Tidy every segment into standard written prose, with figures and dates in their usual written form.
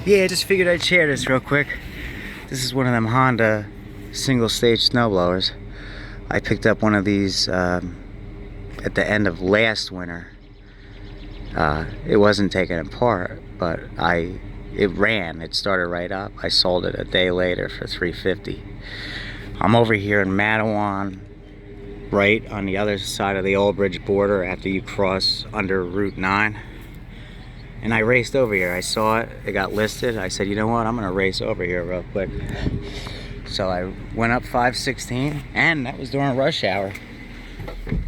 Yeah, just figured I'd share this real quick. This is one of them Honda single-stage snowblowers. I picked up one of these at the end of last winter. It wasn't taken apart, but it ran. It started right up. I sold it a day later for $350. I'm over here in Matawan, right on the other side of the Old Bridge border after you cross under Route 9. And I raced over here. I saw it. It got listed. I said, you know what? I'm going to race over here real quick. So I went up 516, and that was during rush hour.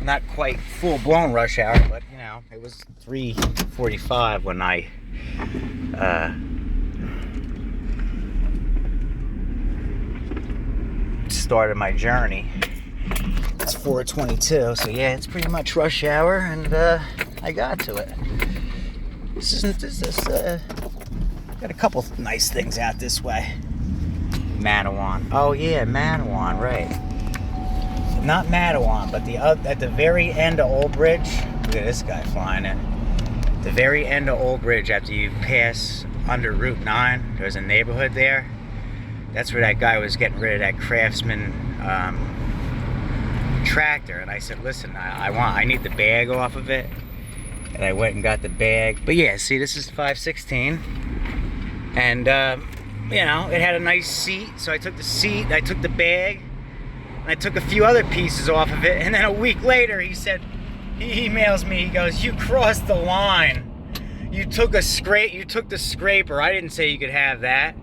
Not quite full-blown rush hour, but, you know, it was 3:45 when I started my journey. It's 4:22, so yeah, it's pretty much rush hour, and I got to it. Got a couple nice things out this way. Matawan. Oh yeah, Matawan, right. Not Matawan, but at the very end of Old Bridge. Look at this guy flying in. The very end of Old Bridge, after you pass under Route 9, there's a neighborhood there. That's where that guy was getting rid of that Craftsman tractor. And I said, listen, I need the bag off of it. And I went and got the bag. But yeah, see, this is 516. And, you know, it had a nice seat. So I took the seat, I took the bag, and I took a few other pieces off of it. And then a week later, he said, he emails me, he goes, you crossed the line. You took the scraper. I didn't say you could have that.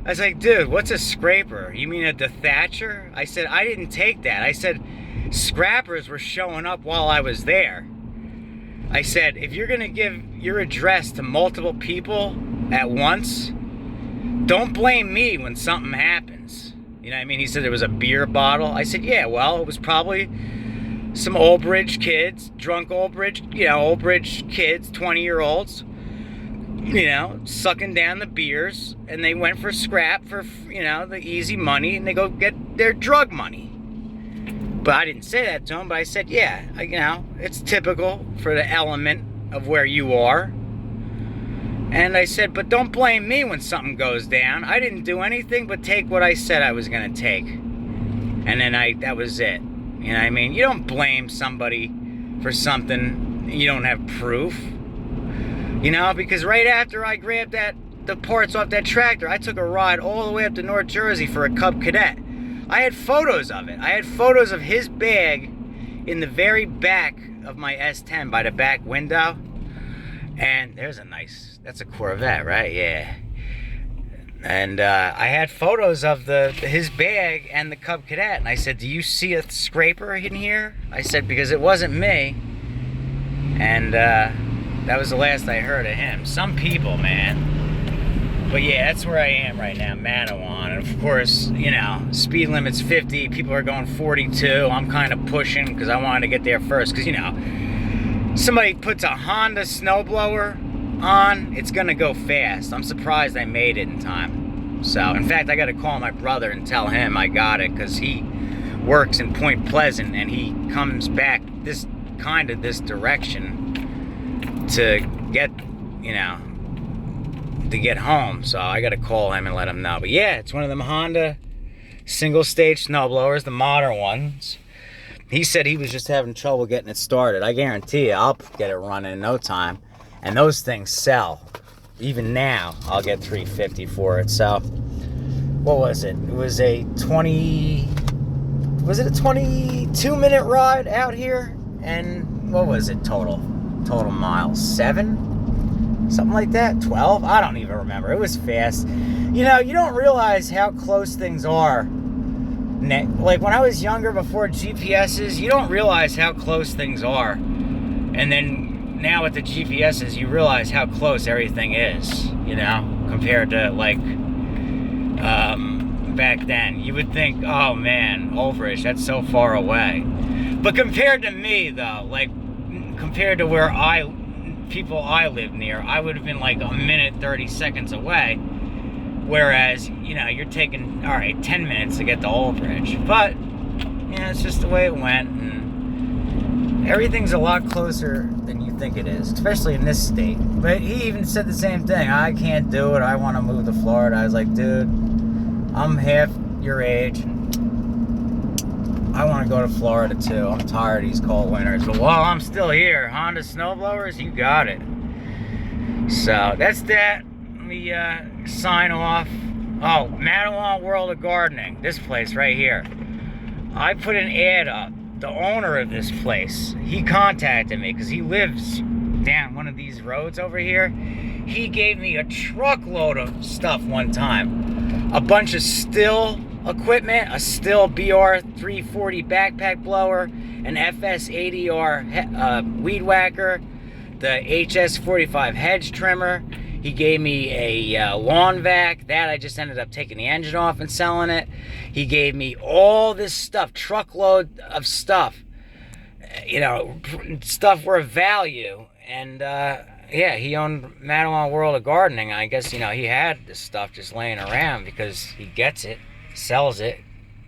I was like, dude, what's a scraper? You mean a dethatcher? I said, I didn't take that. I said, scrappers were showing up while I was there. I said, if you're gonna give your address to multiple people at once, don't blame me when something happens. You know what I mean? He said there was a beer bottle. I said, yeah, well, it was probably some Old Bridge kids, drunk Old Bridge kids, 20-year-olds, you know, sucking down the beers, and they went for scrap for, you know, the easy money, and they go get their drug money. But I didn't say that to him, but I said, yeah, you know, it's typical for the element of where you are. And I said, but don't blame me when something goes down. I didn't do anything but take what I said I was going to take. And then that was it. You know what I mean? You don't blame somebody for something you don't have proof. You know, because right after I grabbed the parts off that tractor, I took a ride all the way up to North Jersey for a Cub Cadet. I had photos of it. I had photos of his bag in the very back of my S10 by the back window. And there's that's a Corvette, right? Yeah. And I had photos of his bag and the Cub Cadet. And I said, do you see a scraper in here? I said, because it wasn't me. And that was the last I heard of him. Some people, man. But yeah, that's where I am right now, Matawan. And of course, you know, speed limit's 50. People are going 42. I'm kind of pushing because I wanted to get there first. Because, you know, somebody puts a Honda snowblower on, it's going to go fast. I'm surprised I made it in time. So, in fact, I got to call my brother and tell him I got it because he works in Point Pleasant and he comes back this direction to get, you know, to get home. So I gotta call him and let him know. But yeah, it's one of them Honda single stage snowblowers, the modern ones. He said he was just having trouble getting it started. I guarantee you I'll get it running in no time. And those things sell. Even now I'll get $350 for it. So what was it? It was a 22-minute ride out here? And what was it total miles? 7? Something like that? 12? I don't even remember. It was fast. You know, you don't realize how close things are. Like when I was younger, before GPSs, you don't realize how close things are. And then now with the GPSs, you realize how close everything is, you know, compared to like back then. You would think, oh man, Old Bridge, that's so far away. But compared to me though, like compared to where people I live near, I would have been like a minute 30 seconds away, whereas, you know, you're taking, all right, 10 minutes to get to Old Bridge. But, you know, it's just the way it went, and everything's a lot closer than you think it is, especially in this state. But he even said the same thing. I can't do it. I want to move to Florida. I was like, dude, I'm half your age. I want to go to Florida too. I'm tired of these cold winters. But while I'm still here, Honda snowblowers, you got it. So that's that. Let me sign off. Oh, Matawan World of Gardening. This place right here. I put an ad up. The owner of this place, he contacted me because he lives down one of these roads over here. He gave me a truckload of stuff one time. A bunch of still equipment, a still BR340 backpack blower, an FS80R weed whacker, the HS45 hedge trimmer. He gave me a lawn vac. That I just ended up taking the engine off and selling it. He gave me all this stuff, truckload of stuff, you know, stuff worth value. And yeah, he owned Matawan World of Gardening. I guess, you know, he had this stuff just laying around because he gets it, sells it,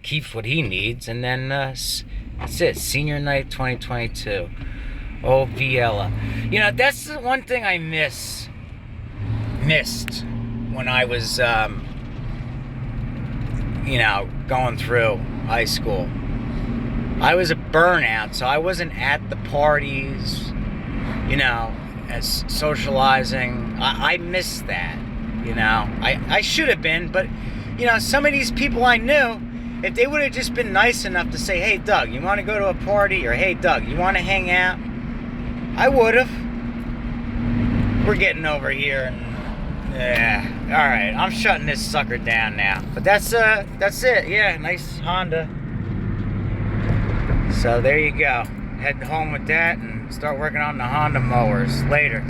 keeps what he needs, and then that's it. Senior night 2022. Oh, Viella. You know, that's the one thing I missed when I was, you know, going through high school. I was a burnout, so I wasn't at the parties, you know, as socializing. I missed that, you know. I should have been, but, you know, some of these people I knew, if they would have just been nice enough to say, hey, Doug, you want to go to a party? Or, hey, Doug, you want to hang out? I would have. We're getting over here and yeah, all right. I'm shutting this sucker down now. But that's it. Yeah, nice Honda. So there you go. Head home with that and start working on the Honda mowers later.